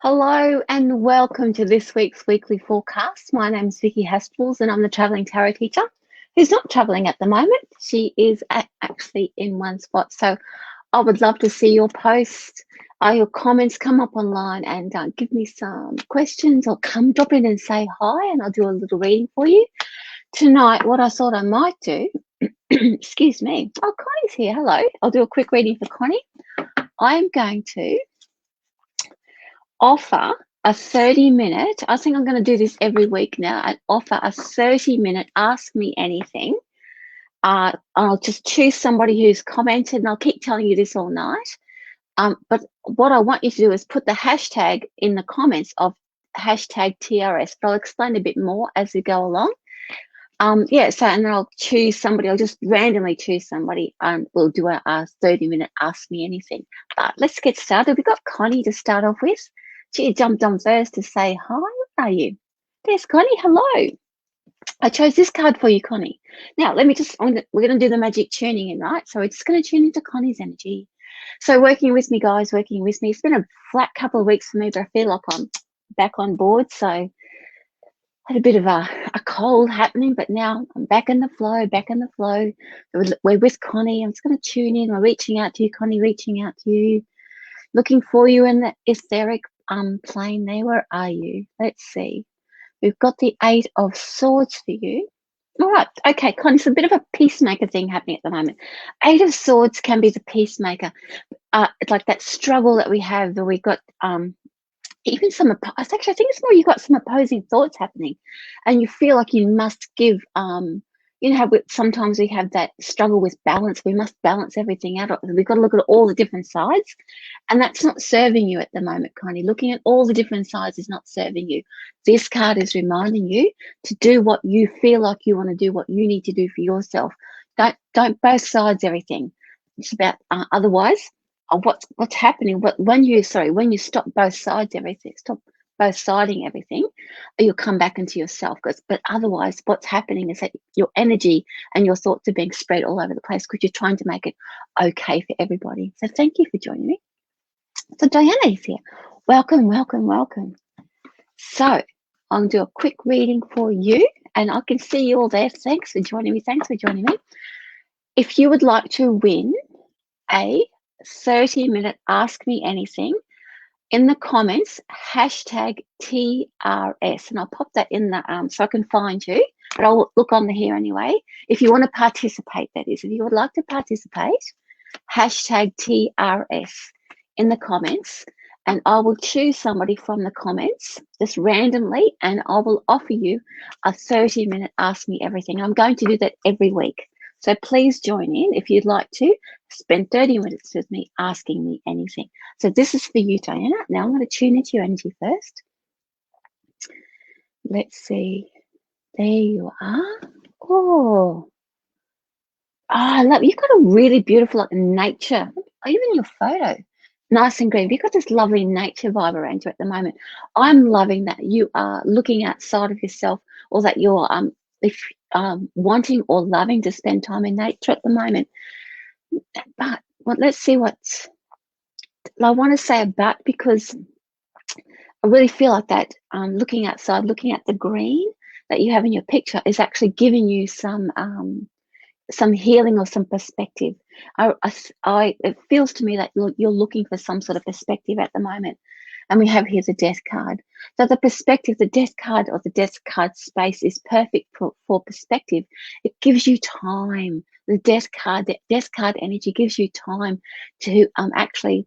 Hello and welcome to this week's weekly forecast. My name's Vicki Haspels and I'm the travelling tarot teacher who's not travelling at the moment. She is actually in one spot. So I would love to see your posts, your comments, come up online and give me some questions or come drop in and say hi and I'll do a little reading for you. Tonight, what I thought I might do, excuse me. Oh, Connie's here. Hello. I'll do a quick reading for Connie. I am going to offer a 30-minute, I think I'm going to do this every week now, and offer a 30-minute Ask Me Anything. I'll just choose somebody who's commented, and I'll keep telling you this all night. But what I want you to do is put the hashtag in the comments of hashtag TRS, but I'll explain a bit more as we go along. And then I'll choose somebody, I'll just randomly choose somebody and we'll do a 30-minute Ask Me Anything. But let's get started. We've got Connie to start off with. She jumped on first to say hi. Where are you? There's Connie. Hello. I chose this card for you, Connie. Now, we're going to do the magic tuning in, right? So we're just going to tune into Connie's energy. So working with me, guys, working with me. It's been a flat couple of weeks for me, but I feel like I'm back on board. So I had a bit of a cold happening, but now I'm back in the flow, We're with Connie. I'm just going to tune in. We're reaching out to you, Connie, reaching out to you. Looking for you in the etheric plane there. Where are you? Let's see. We've got the 8 of Swords for you. All right. Okay, Connie, it's a bit of a peacemaker thing happening at the moment. 8 of Swords can be the peacemaker. It's like that struggle that we have, where we've got even some, I think it's more you've got some opposing thoughts happening and you feel like you must give, sometimes we have that struggle with balance. We must balance everything out. We've got to look at all the different sides, and that's not serving you at the moment, Connie. Looking at all the different sides is not serving you. This card is reminding you to do what you feel like you want to do, what you need to do for yourself. Don't both sides everything. It's about otherwise what's happening. When you stop both sides everything, stop both siding everything, you'll come back into yourself. But otherwise, what's happening is that your energy and your thoughts are being spread all over the place because you're trying to make it okay for everybody. So thank you for joining me. So Diana is here. Welcome, welcome, welcome. So I'm going to do a quick reading for you, and I can see you all there. Thanks for joining me. Thanks for joining me. If you would like to win a 30-minute Ask Me Anything, in the comments, hashtag TRS, and I'll pop that in the so I can find you, but I'll look on here anyway. If you want to participate, that is, if you would like to participate, hashtag TRS in the comments, and I will choose somebody from the comments just randomly, and I will offer you a 30-minute Ask Me Everything. I'm going to do that every week. So please join in if you'd like to spend 30 minutes with me asking me anything. So this is for you, Diana. Now I'm going to tune into your energy first. Let's see. There you are. Oh, I love, you've got a really beautiful nature, even your photo, nice and green. You've got this lovely nature vibe around you at the moment. I'm loving that you are looking outside of yourself, or that you're wanting or loving to spend time in nature at the moment. But let's see what's I want to say about, because I really feel like that looking outside, looking at the green that you have in your picture is actually giving you some healing or some perspective. It feels to me that you're looking for some sort of perspective at the moment. And we have here the Death card. So the perspective, the Death card, or the Death card space is perfect for perspective. It gives you time. The Death card energy gives you time to actually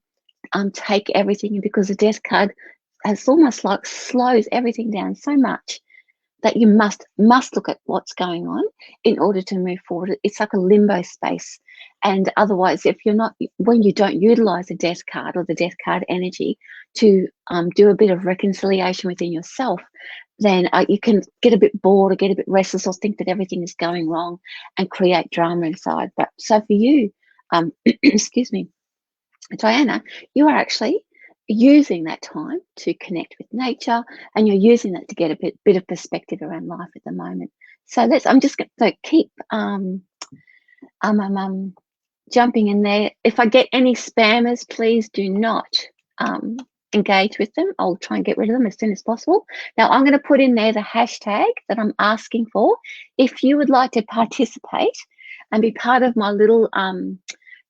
take everything in, because the Death card has almost like slows everything down so much that you must look at what's going on in order to move forward. It's like a limbo space. And otherwise, when you don't utilize the Death card or the Death card energy to do a bit of reconciliation within yourself, then you can get a bit bored or get a bit restless or think that everything is going wrong and create drama inside. But so for you, excuse me, Diana, you are actually using that time to connect with nature, and you're using that to get a bit of perspective around life at the moment. So I'm just going to keep jumping in there. If I get any spammers, please do not engage with them. I'll try and get rid of them as soon as possible. Now, I'm going to put in there the hashtag that I'm asking for. If you would like to participate and be part of my little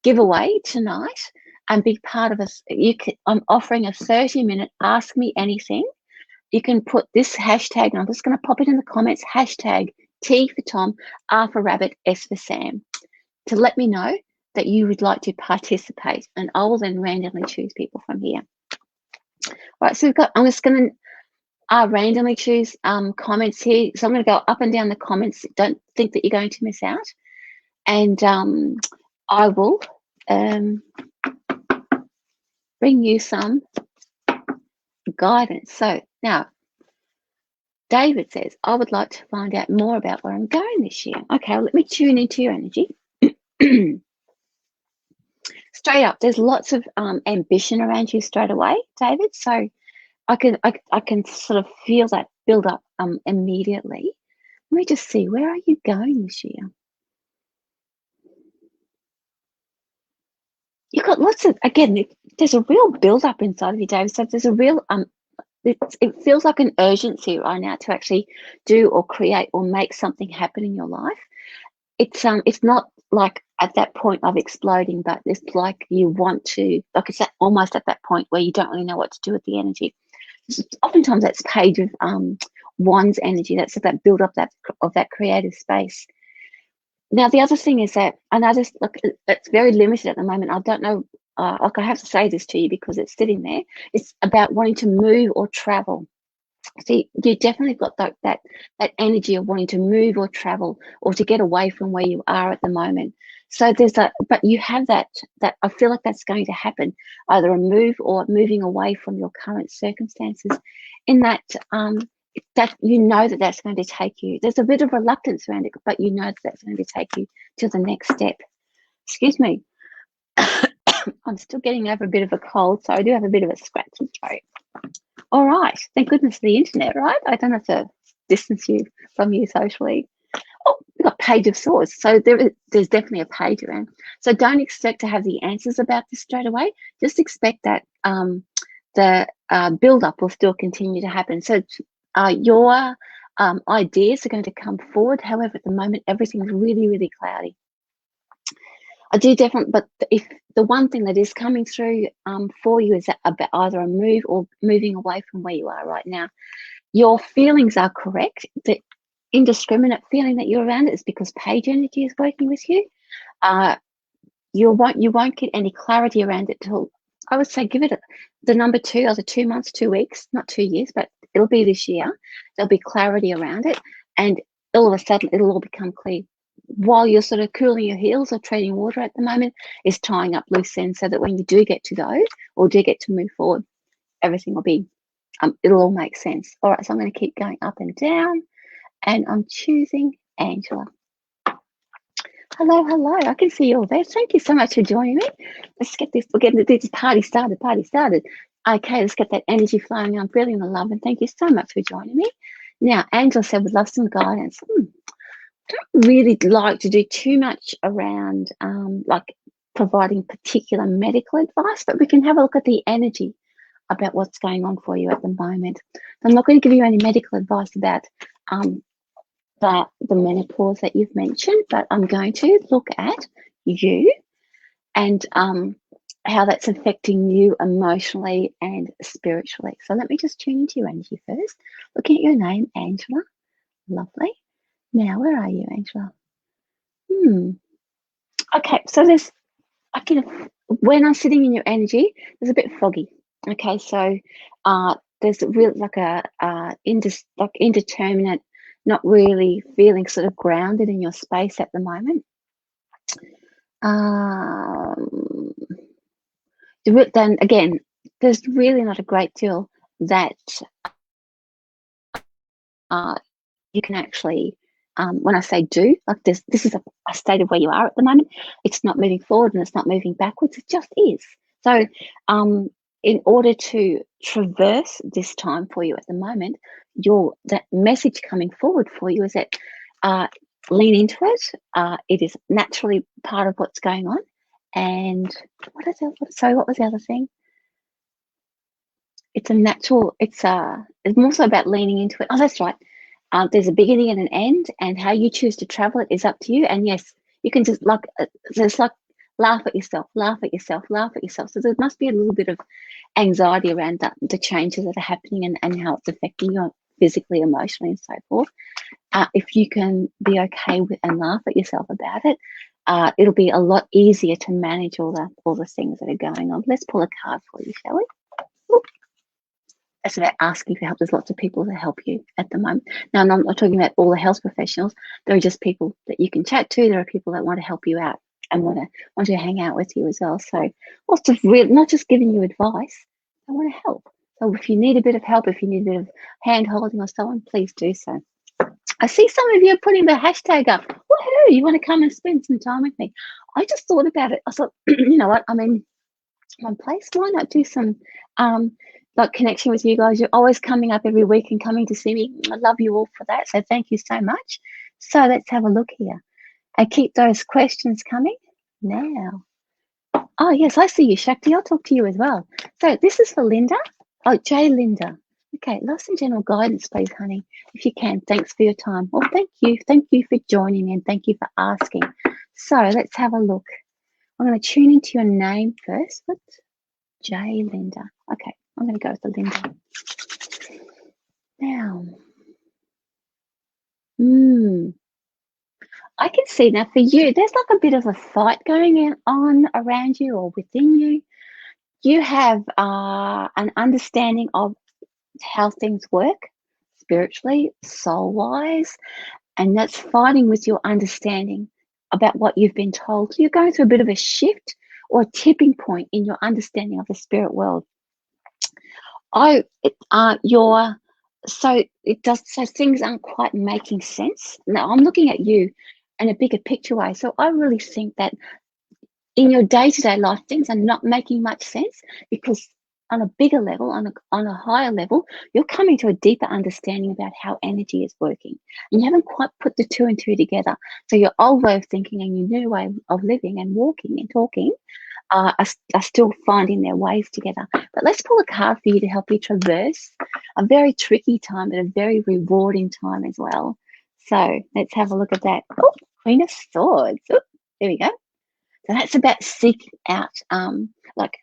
giveaway tonight and be part of us, I'm offering a 30-minute Ask Me Anything. You can put this hashtag, and I'm just going to pop it in the comments, hashtag T for Tom, R for Rabbit, S for Sam, to let me know that you would like to participate, and I will then randomly choose people from here. Right, so I'm just going to randomly choose comments here. So I'm going to go up and down the comments. Don't think that you're going to miss out. And I will bring you some guidance. So now, David says, I would like to find out more about where I'm going this year. Okay, well, let me tune into your energy. Straight up, there's lots of ambition around you straight away, David. So I can sort of feel that build up immediately. Let me just see, where are you going this year? You've got lots of, again, there's a real build up inside of you, David. So there's a real it feels like an urgency right now to actually do or create or make something happen in your life. It's not like at that point of exploding, but it's like you want to, like it's almost at that point where you don't really know what to do with the energy. Oftentimes that's Page of Wands energy. That's that build up of that creative space. Now the other thing is that I noticed, look, it's very limited at the moment. I don't know, like I have to say this to you because it's sitting there. It's about wanting to move or travel. See, you definitely got that energy of wanting to move or travel or to get away from where you are at the moment. So there's but you have that I feel like that's going to happen, either a move or moving away from your current circumstances, in that that you know that that's going to take you. There's a bit of reluctance around it, but you know that that's going to take you to the next step. Excuse me. I'm still getting over a bit of a cold, so I do have a bit of a scratchy throat. All right, thank goodness for the internet, right? I don't have to distance you from you socially. Oh, we've got Page of Swords. So there's definitely a page around. So don't expect to have the answers about this straight away. Just expect that the build-up will still continue to happen. So your ideas are going to come forward. However, at the moment, everything's really, really cloudy. I do definitely, but if the one thing that is coming through for you is about either a move or moving away from where you are right now. Your feelings are correct. The indiscriminate feeling that you're around it is because Page energy is working with you. You won't get any clarity around it till, I would say, give it the number 2, either 2 months, 2 weeks, not 2 years, but it'll be this year. There'll be clarity around it, and all of a sudden it'll all become clear. While you're sort of cooling your heels or treading water at the moment, is tying up loose ends so that when you do get to those or do get to move forward, everything will be, it'll all make sense. All right, so I'm going to keep going up and down, and I'm choosing Angela. Hello. I can see you all there. Thank you so much for joining me. Let's get this, we're getting this party started. Okay, let's get that energy flowing. I'm feeling the love, and thank you so much for joining me. Now, Angela said, would love some guidance. Don't really like to do too much around like providing particular medical advice, but we can have a look at the energy about what's going on for you at the moment. I'm not going to give you any medical advice about the menopause that you've mentioned, but I'm going to look at you and how that's affecting you emotionally and spiritually. So let me just tune into your energy first. Looking at your name, Angela. Lovely. Now, where are you, Angela? Okay, so there's, when I'm sitting in your energy, there's a bit foggy. Okay, so there's really like indeterminate, not really feeling sort of grounded in your space at the moment. Then again, there's really not a great deal that you can actually, when I say do, like this is a state of where you are at the moment. It's not moving forward and it's not moving backwards. It just is. So in order to traverse this time for you at the moment, that message coming forward for you is that lean into it. It is naturally part of what's going on. And what was the other thing? it's a natural, it's more so about leaning into it. Oh, that's right. There's a beginning and an end, and how you choose to travel it is up to you. And yes, you can just just like laugh at yourself, laugh at yourself, laugh at yourself. So there must be a little bit of anxiety around that, the changes that are happening and how it's affecting you physically, emotionally, and so forth. If you can be okay with and laugh at yourself about it, it'll be a lot easier to manage all the things that are going on. Let's pull a card for you, shall we? Ooh. It's about asking for help. There's lots of people to help you at the moment. Now, I'm not talking about all the health professionals. There are just people that you can chat to. There are people that want to help you out and want to hang out with you as well. So lots of not just giving you advice, they want to help. So if you need a bit of help, if you need a bit of hand holding or so on, please do so. I see some of you are putting the hashtag up. Woohoo, you want to come and spend some time with me? I just thought about it. I thought, you know what, I'm in one place. Why not do some like connection with you guys? You're always coming up every week and coming to see me. I love you all for that. So thank you so much. So let's have a look here. And keep those questions coming now. Oh, yes, I see you, Shakti. I'll talk to you as well. So this is for Linda. Oh, Jay Linda. Okay, love some general guidance, please, honey, if you can. Thanks for your time. Well, thank you. Thank you for joining me and thank you for asking. So let's have a look. I'm going to tune into your name first. What? Jay Linda. Okay, I'm going to go with the Linda. Now, I can see now for you, there's like a bit of a fight going on around you or within you. You have an understanding of how things work spiritually, soul-wise, and that's fighting with your understanding about what you've been told. You're going through a bit of a shift or a tipping point in your understanding of the spirit world. So things aren't quite making sense. Now I'm looking at you in a bigger picture way. So I really think that in your day-to-day life, things are not making much sense because on a bigger level, on a higher level, you're coming to a deeper understanding about how energy is working. And you haven't quite put the two and two together. So your old way of thinking and your new way of living and walking and talking are still finding their ways together. But let's pull a card for you to help you traverse a very tricky time, but a very rewarding time as well. So let's have a look at that. Oh, Queen of Swords. Oh, there we go. So that's about seeking out, like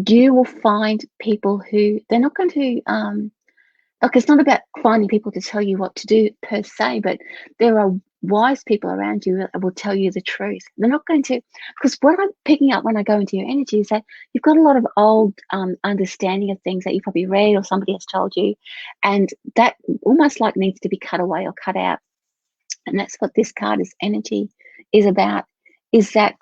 you will find people who they're not going to, like it's not about finding people to tell you what to do per se, but there are wise people around you that will tell you the truth. They're not going to, because what I'm picking up when I go into your energy is that you've got a lot of old understanding of things that you probably read or somebody has told you, and that almost like needs to be cut away or cut out. And that's what this card is energy is about, is that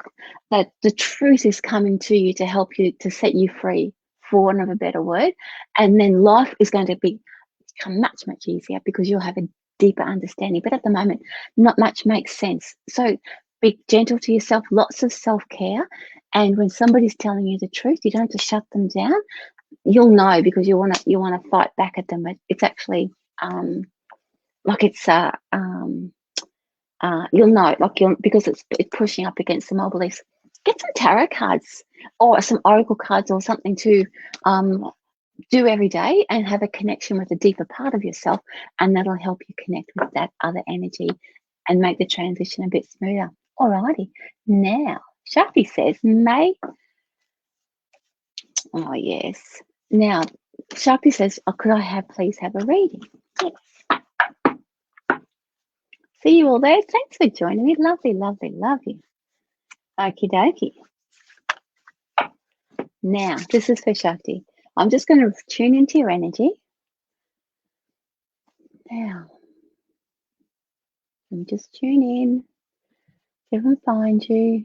the truth is coming to you to help you, to set you free, for want of a better word. And then life is going to become much, much easier because you'll have a deeper understanding. But at the moment, not much makes sense. So be gentle to yourself, lots of self-care. And when somebody's telling you the truth, you don't have to shut them down. You'll know because you want to fight back at them. It's actually like it's you'll know, because it's pushing up against some old beliefs. Get some tarot cards or some oracle cards or something to do every day and have a connection with a deeper part of yourself, and that'll help you connect with that other energy and make the transition a bit smoother. Alrighty, now Shakti says, oh yes. Now Shakti says, oh, could I please have a reading? Yes. See you all there. Thanks for joining me. Lovely, lovely, lovely. Okie dokie. Now, this is for Shakti. I'm just going to tune into your energy. Now, let me just tune in. See if I can find you.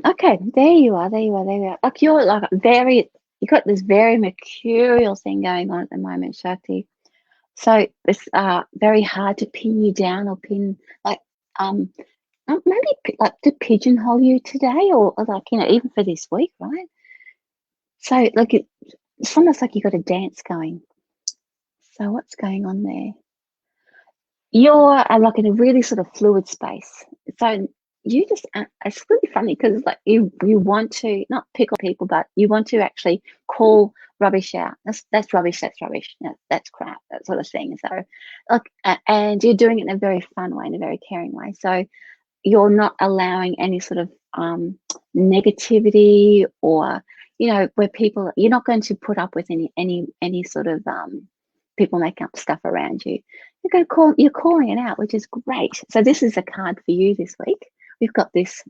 Okay, there you are, there you are, there you are. Like you're like you got this very mercurial thing going on at the moment, Shakti. So it's very hard to pin you down or pin, like, maybe like to pigeonhole you today or like, even for this week, right? So like it's almost like you got a dance going. So what's going on there? You're like in a really sort of fluid space. So you just, it's really funny because like you want to not pick on people, but you want to actually call rubbish out. That's rubbish. That's rubbish. That's crap. That sort of thing. So, like, and you're doing it in a very fun way, in a very caring way. So you're not allowing any sort of negativity, or where people, you're not going to put up with any sort of people making up stuff around you. You're calling it out, which is great. So this is a card for you this week. We've got this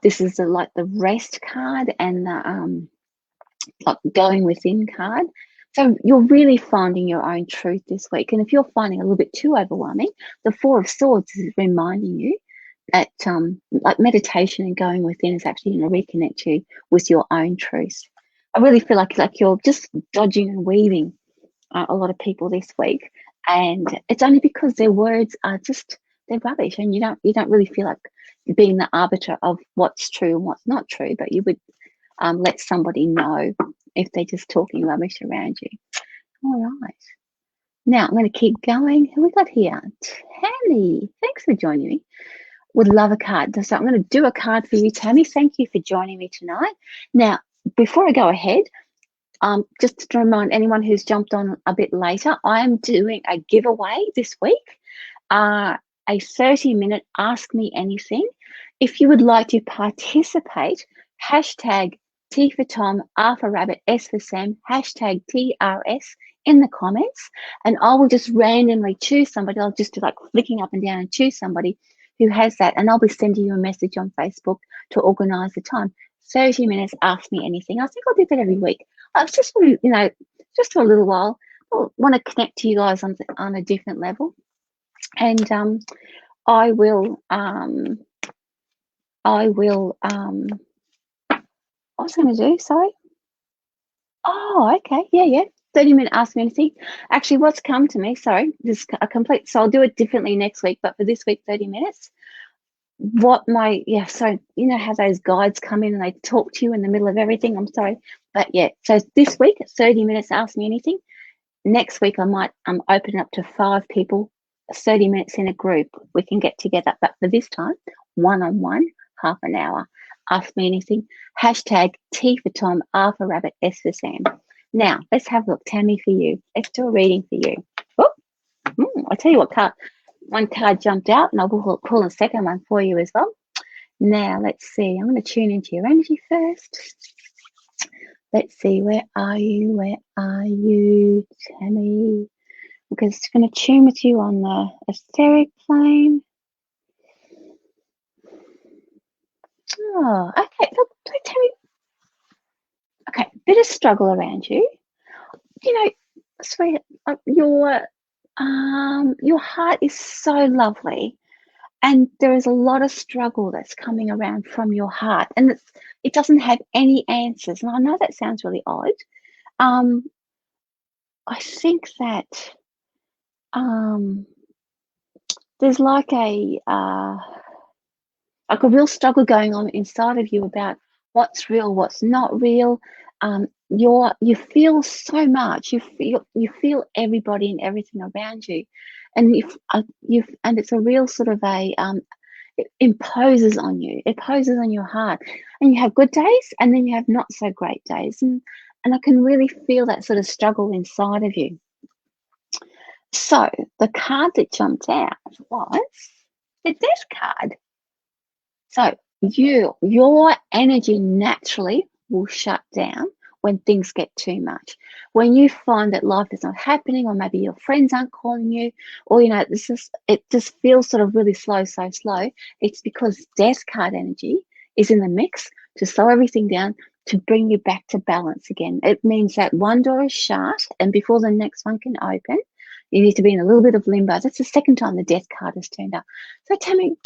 this is like the rest card and the like going within card. So you're really finding your own truth this week. And if you're finding a little bit too overwhelming, the Four of Swords is reminding you that like meditation and going within is actually going to reconnect you with your own truth. I really feel like you're just dodging and weaving a lot of people this week, and it's only because their words are just, they're rubbish, and you don't really feel like being the arbiter of what's true and what's not true, but you would let somebody know if they're just talking rubbish around you. All right. Now I'm going to keep going. Who we got here? Tammy. Thanks for joining me. Would love a card. So I'm going to do a card for you, Tammy. Thank you for joining me tonight. Now, before I go ahead, just to remind anyone who's jumped on a bit later, I am doing a giveaway this week, a 30-minute Ask Me Anything. If you would like to participate, hashtag T for Tom, R for Rabbit, S for Sam, hashtag TRS in the comments, and I will just randomly choose somebody. I'll just do like flicking up and down and choose somebody who has that, and I'll be sending you a message on Facebook to organise the time. 30 minutes, Ask Me Anything. I think I'll do that every week. I just want to, just for a little while, I want to connect to you guys on a different level. And I will, what was I going to do? Sorry. Oh, okay. Yeah. 30-minute Ask Me Anything. Actually, what's come to me, sorry, this a complete, so I'll do it differently next week, but for this week, 30 minutes. So how those guides come in and they talk to you in the middle of everything. I'm sorry. But yeah, so this week, 30 minutes, Ask Me Anything. Next week, I might open it up to 5 people, 30 minutes in a group. We can get together. But for this time, one-on-one, half an hour. Ask Me Anything. Hashtag T for Tom, R for Rabbit, S for Sam. Now, let's have a look. Tammy, for you. Let's do a reading for you. I'll tell you what card. One card jumped out, and I will pull a second one for you as well. Now, let's see. I'm going to tune into your energy first. Let's see. Where are you? Where are you, Tammy? I'm just going to tune with you on the etheric plane. Oh, okay. So, Tammy. Okay, bit of struggle around you. Sweet. Your heart is so lovely. And there is a lot of struggle that's coming around from your heart, and it doesn't have any answers. And I know that sounds really odd. I think that there's like a real struggle going on inside of you about what's real, what's not real. You feel so much. You feel everybody and everything around you, and and it's a real sort of a it imposes on you. It imposes on your heart, and you have good days, and then you have not so great days, and I can really feel that sort of struggle inside of you. So the card that jumped out was the Death card. So your energy naturally will shut down when things get too much. When you find that life is not happening, or maybe your friends aren't calling you, or it just feels sort of really slow, so slow. It's because Death card energy is in the mix to slow everything down, to bring you back to balance again. It means that one door is shut, and before the next one can open, you need to be in a little bit of limbo. That's the second time the Death card has turned up. So tell me,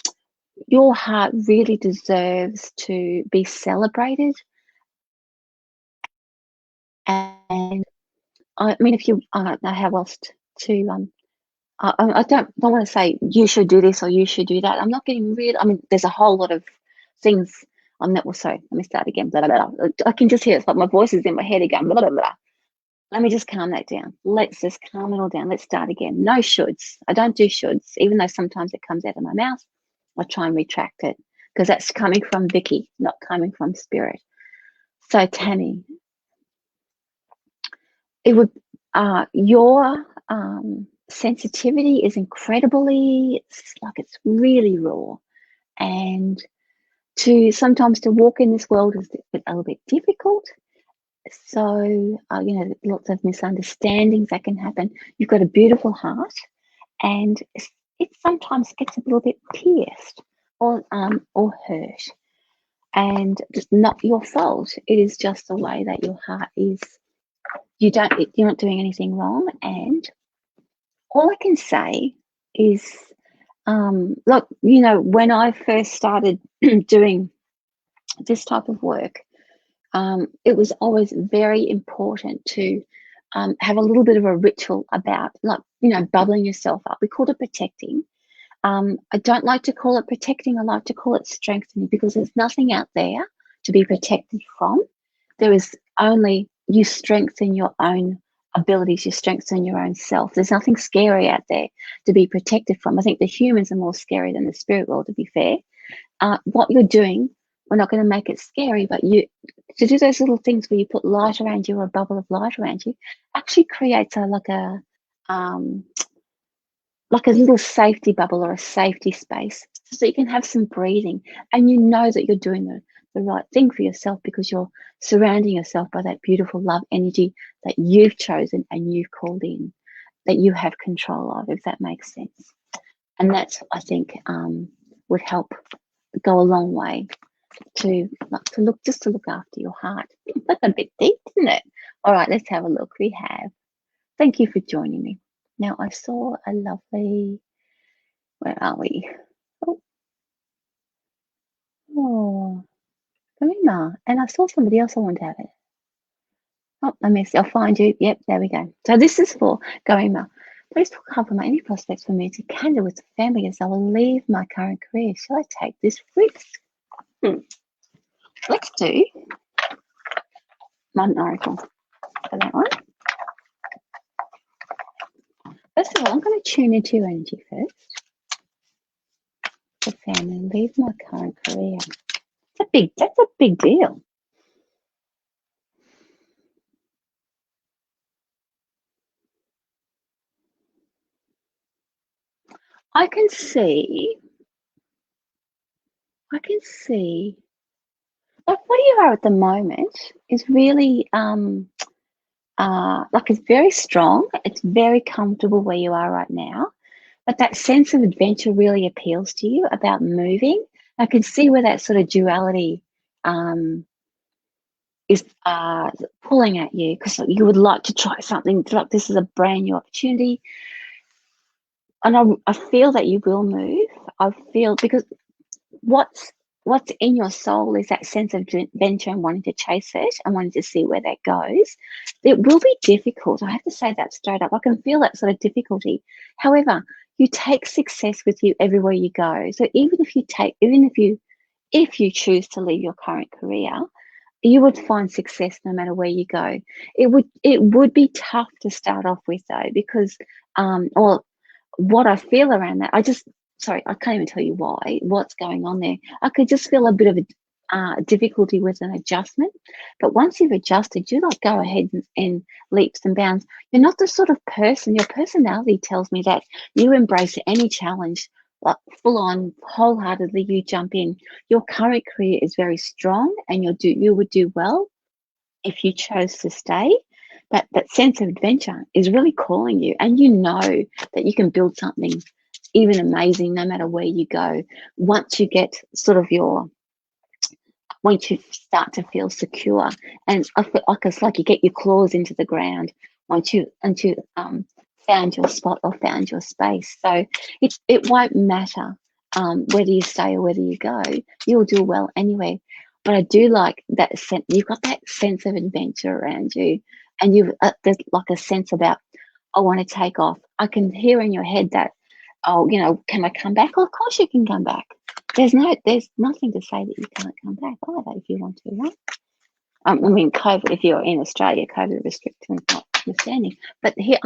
your heart really deserves to be celebrated. And I mean, if you, I don't know how else to, I don't want to say you should do this or you should do that. I'm not getting real. I mean, there's a whole lot of things on that. Well, sorry, let me start again. Blah, blah, blah. I can just hear it's like my voice is in my head again. Blah, blah, blah. Let me just calm that down. Let's just calm it all down. Let's start again. No shoulds. I don't do shoulds, even though sometimes it comes out of my mouth. I'll try and retract it because that's coming from Vicki, not coming from Spirit. So Tammy, it would your sensitivity is incredibly, it's really raw, and sometimes to walk in this world is a little bit difficult. So lots of misunderstandings that can happen. You've got a beautiful heart, and it sometimes gets a little bit pierced or hurt, and it's not your fault. It is just the way that your heart is. You're not doing anything wrong, and all I can say is, when I first started doing this type of work, it was always very important to have a little bit of a ritual about, bubbling yourself up. We called it protecting. I don't like to call it protecting. I like to call it strengthening, because there's nothing out there to be protected from. There is only you strengthen your own abilities, you strengthen your own self. There's nothing scary out there to be protected from. I think the humans are more scary than the spirit world, to be fair. What you're doing, we're not going to make it scary, but to do those little things where you put light around you, or a bubble of light around you, actually creates like a little safety bubble or a safety space, so you can have some breathing, and you know that you're doing the right thing for yourself, because you're surrounding yourself by that beautiful love energy that you've chosen and you've called in, that you have control of, if that makes sense. And that's, I think, would help go a long way to look after your heart. That's a bit deep, isn't it? All right, let's have a look. We have. Thank you for joining me. Now, I saw a lovely, where are we? Oh, Karima. And I saw somebody else I want to have it. Oh, I missed it. I'll find you. Yep, there we go. So this is for Karima. Please talk about any prospects for me to candle with the family as I will leave my current career. Shall I take this risk? Let's do Modern Oracle for that one. First of all, I'm going to tune into your energy first. The family, leave my current career. That's a big deal. I can see like what you are at the moment is really it's very strong. It's very comfortable where you are right now, but that sense of adventure really appeals to you about moving. I can see where that sort of duality is pulling at you, because you would like to try something, like this is a brand new opportunity. And I feel that you will move. I feel, because what's in your soul is that sense of adventure and wanting to chase it and wanting to see where that goes. It will be difficult. I have to say that straight up. I can feel that sort of difficulty. However, you take success with you everywhere you go. So even if you choose to leave your current career, you would find success no matter where you go. It would be tough to start off with, though, because or what I feel around that, I can't even tell you what's going on there. I could just feel a bit of a difficulty with an adjustment. But once you've adjusted, you go ahead and leaps and bounds. You're not the sort of person, your personality tells me that you embrace any challenge, like full on, wholeheartedly, you jump in. Your current career is very strong, and you would do well if you chose to stay. That sense of adventure is really calling you, and you know that you can build something even amazing no matter where you go. Once you get once you start to feel secure, and I feel like it's like you get your claws into the ground once you found your spot or found your space. So it won't matter whether you stay or whether you go. You'll do well anyway. But I do like that sense. You've got that sense of adventure around you, and there's like a sense about, I want to take off. I can hear in your head that, can I come back? Well, of course you can come back. There's nothing to say that you can't come back either if you want to, right? I mean, COVID, if you're in Australia, COVID restrictions notwithstanding. But here,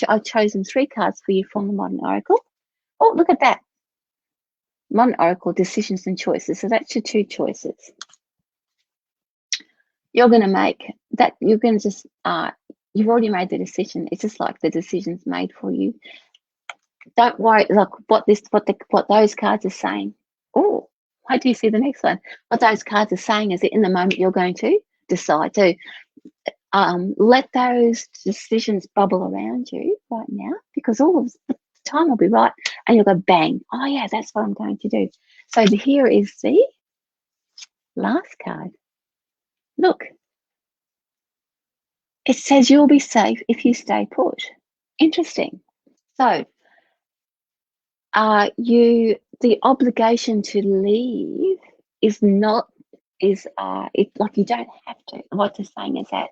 I've chosen 3 cards for you from the Modern Oracle. Oh, look at that. Modern Oracle, decisions and choices. So that's your 2 choices. You're going to make that. You're going to just, you've already made the decision. It's just like the decision's made for you. Don't worry, look, what those cards are saying. Oh, why do you see the next one? What those cards are saying is that in the moment you're going to decide to let those decisions bubble around you right now, because all of the time will be right, and you'll go bang. Oh yeah, that's what I'm going to do. So here is the last card. Look, it says you'll be safe if you stay put. Interesting. So the obligation to leave is not, like you don't have to. What they're saying is that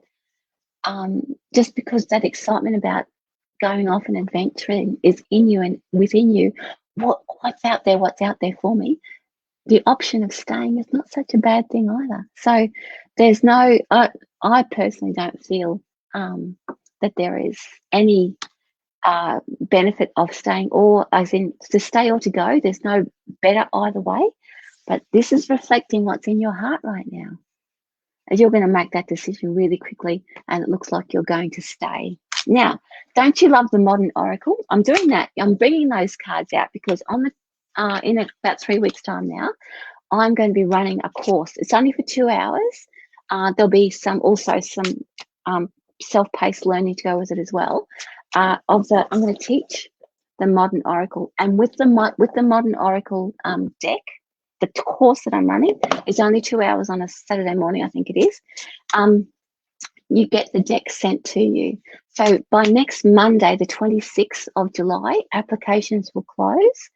just because that excitement about going off and adventuring is in you and within you, what's out there for me, the option of staying is not such a bad thing either. So there's no, I personally don't feel that there is any benefit of staying, or as in to stay or to go. There's no better either way, but this is reflecting what's in your heart right now, as you're going to make that decision really quickly, and it looks like you're going to stay. Now, don't you love the Modern Oracle? I'm doing that. I'm bringing those cards out because on the in about 3 weeks' time now, I'm going to be running a course. It's only for 2 hours. There'll be some self-paced learning to go with it as well. I'm going to teach the Modern Oracle, and with the Modern Oracle deck, the course that I'm running is only 2 hours on a Saturday morning, I think it is. You get the deck sent to you. So by next Monday, the 26th of July, applications will close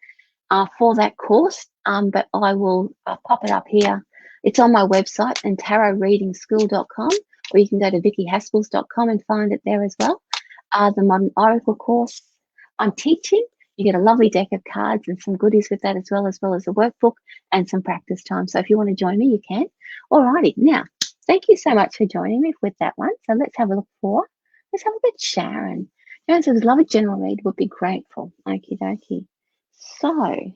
for that course. But I will pop it up here. It's on my website, and tarotreadingschool.com, or you can go to vickyhaspels.com and find it there as well. The Modern Oracle course I'm teaching. You get a lovely deck of cards and some goodies with that as well as a workbook and some practice time. So if you want to join me, you can. Alrighty, now, thank you so much for joining me with that one. So let's have a look at Sharon. Sharon says, love a general read, would be grateful. Okie dokie. So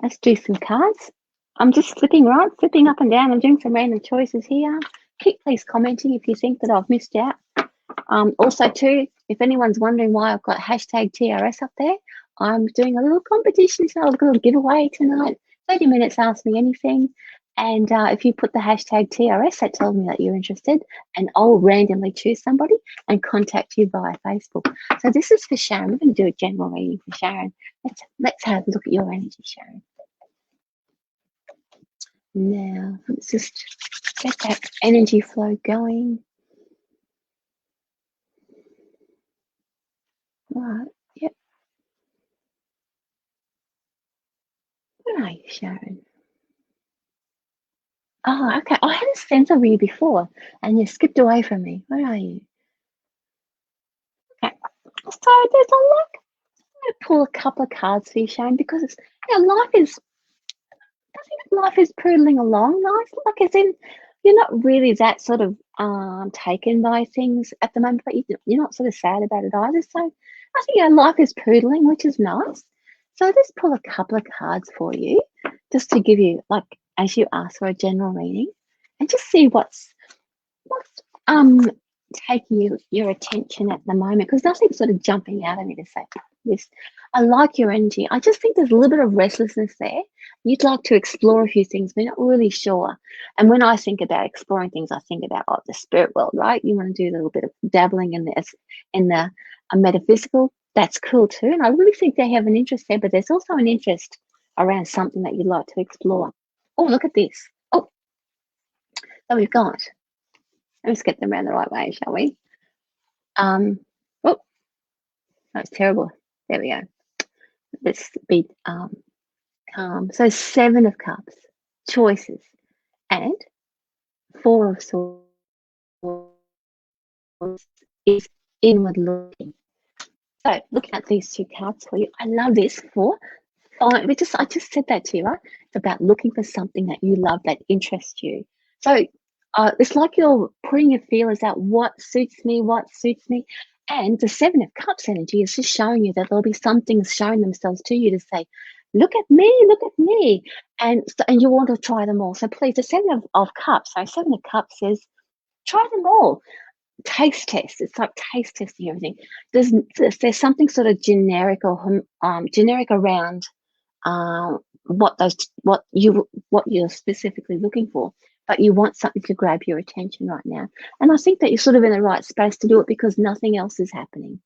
let's do some cards. I'm just flipping up and down. I'm doing some random choices here. Keep please commenting if you think that I've missed out. Also too, if anyone's wondering why I've got hashtag TRS up there, I'm doing a little competition, so a little giveaway tonight. 30 minutes, ask me anything. And if you put the hashtag TRS, that tells me that you're interested, and I'll randomly choose somebody and contact you via Facebook. So this is for Sharon. We're going to do a general reading for Sharon. Let's have a look at your energy, Sharon. Now, let's just get that energy flow going. Right, yep. Where are you, Sharon? Oh, okay. I had a sense of you before, and you skipped away from me. Where are you? Okay. So there's a lot. I'm going to pull a couple of cards for you, Sharon, because it's, life is poodling along nice. Like, as in, you're not really that sort of taken by things at the moment, but you're not sort of sad about it either. So I think life is poodling, which is nice. So let's pull a couple of cards for you, just to give you, like, as you ask for a general reading, and just see what's taking your attention at the moment, because nothing's sort of jumping out at me to say this. I like your energy. I just think there's a little bit of restlessness there. You'd like to explore a few things, but you're not really sure. And when I think about exploring things, I think about the spirit world, right? You want to do a little bit of dabbling in the metaphysical. That's cool too. And I really think they have an interest there, but there's also an interest around something that you'd like to explore. Oh, look at this. Oh, so we've got. Let's get them around the right way, shall we? Oh, that's terrible. There we go. Let's be calm. So 7 of Cups, choices, and 4 of Swords is inward looking. So looking at these 2 cards for you, I love this for. I just said that to you, right? It's about looking for something that you love, that interests you. So it's like you're putting your feelers out. What suits me? And the 7 of Cups energy is just showing you that there'll be some things showing themselves to you to say, look at me, look at me. And you want to try them all. So please, the Seven of Cups, so Seven of Cups says, try them all. Taste test. It's like taste testing everything. There's something sort of generic or generic around what you're specifically looking for, but you want something to grab your attention right now. And I think that you're sort of in the right space to do it because nothing else is happening.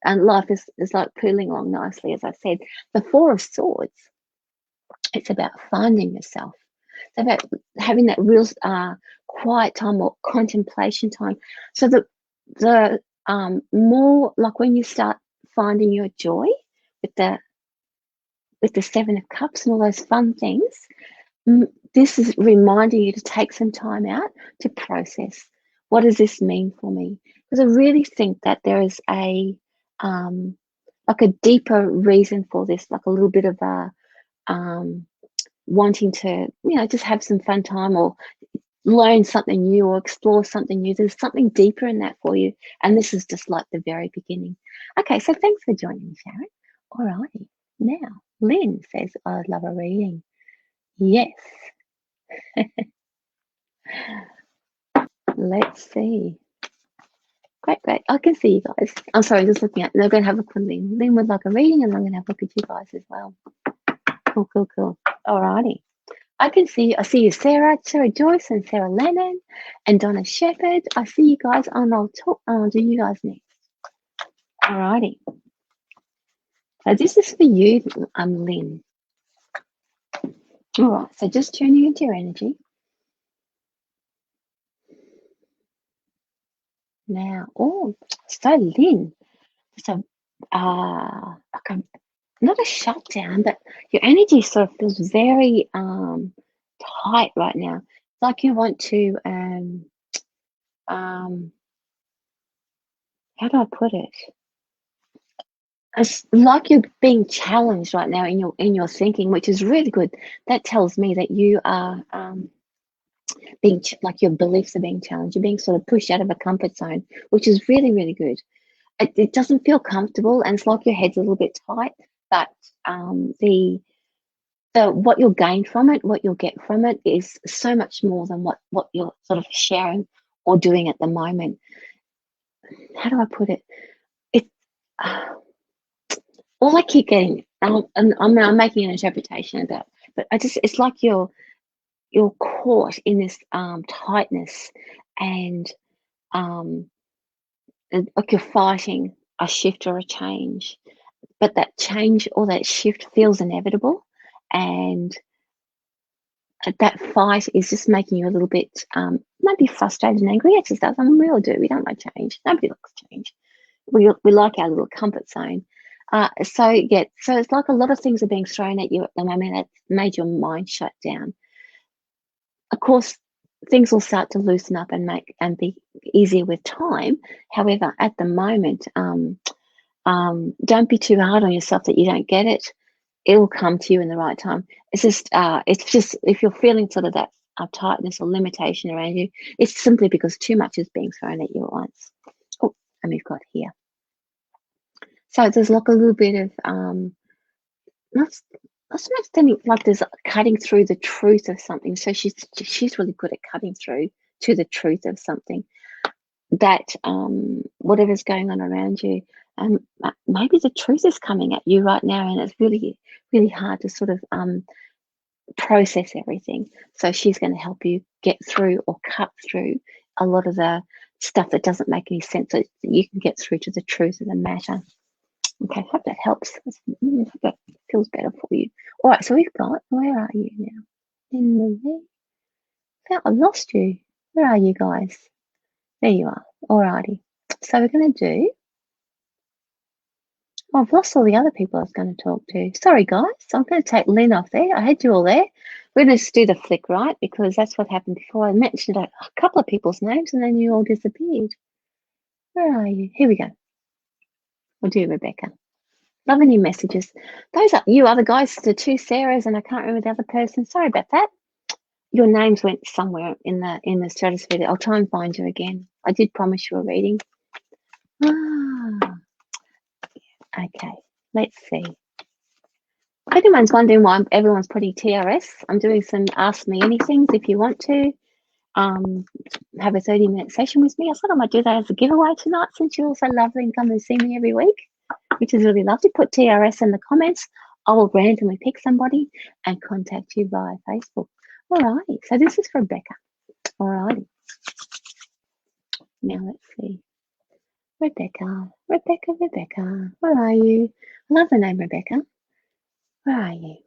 And life is like pooling along nicely, as I said. The Four of Swords, it's about finding yourself. It's about having that real quiet time or contemplation time. So the more like when you start finding your joy with the Seven of Cups and all those fun things, this is reminding you to take some time out to process. What does this mean for me? Because I really think that there is like a deeper reason for this, like a little bit of a wanting to, just have some fun time or learn something new or explore something new. There's something deeper in that for you. And this is just like the very beginning. Okay, so thanks for joining me, Sharon. All righty. Now, Lynn says, I'd love a reading. Yes. Let's see. Great. I can see you guys. I'm sorry, just looking at, they're going to have a look at Lynn. Lynn would like a reading, and I'm going to have a look at you guys as well. Cool. All righty. I see you, Sarah Joyce, and Sarah Lennon, and Donna Shepherd. I see you guys, and I'll do you guys next. All righty. So this is for you, Lynn. All right, so just tuning into your energy. Now, so Lynn, so okay, not a shutdown, but your energy sort of feels very tight right now. It's like you want to how do I put it? It's like you're being challenged right now in your thinking, which is really good. That tells me that you are being like your beliefs are being challenged. You're being sort of pushed out of a comfort zone, which is really, really good. It doesn't feel comfortable, and it's like your head's a little bit tight. But the what you'll gain from it, what you'll get from it, is so much more than what you're sort of sharing or doing at the moment. How do I put it? It all I keep getting, and I'm making an interpretation about, but it's like you're caught in this tightness, and like you're fighting a shift or a change, but that change or that shift feels inevitable, and that fight is just making you a little bit maybe frustrated and angry. It just does. I mean, we all do. We don't like change. Nobody likes change. We like our little comfort zone. So it's like a lot of things are being thrown at you at the moment that's made your mind shut down. Of course, things will start to loosen up and be easier with time. However, at the moment, don't be too hard on yourself that you don't get it. It'll come to you in the right time. It's just if you're feeling sort of that tightness or limitation around you, it's simply because too much is being thrown at you at once. Oh, and we've got here. So there's like a little bit of not so much standing, like there's cutting through the truth of something. So she's really good at cutting through to the truth of something. That whatever's going on around you, maybe the truth is coming at you right now, and it's really, really hard to sort of process everything. So she's going to help you get through or cut through a lot of the stuff that doesn't make any sense, so that you can get through to the truth of the matter. Okay, hope that helps. Hope that feels better for you. All right, so we've got, where are you now? I've lost you. Where are you guys? There you are. Alrighty. So we're going to do, I've lost all the other people I was going to talk to. Sorry, guys. I'm going to take Lynn off there. I had you all there. We're going to just do the flick, right? Because that's what happened before. I mentioned a couple of people's names and then you all disappeared. Where are you? Here we go. We'll do Rebecca. Loving your messages. Those are you other guys, the two Sarahs, and I can't remember the other person. Sorry about that. Your names went somewhere in the stratosphere. I'll try and find you again. I did promise you a reading. Okay, let's see. anyone's wondering why everyone's putting TRS, I'm doing some Ask Me Anythings. If you want to have a 30-minute session with me, I thought I might do that as a giveaway tonight, since you're all so lovely and come and see me every week, which is really lovely. Put TRS in the comments. I will randomly pick somebody and contact you via Facebook. All right, so this is for Rebecca. All right. Now let's see. Rebecca, where are you? I love the name Rebecca. Where are you?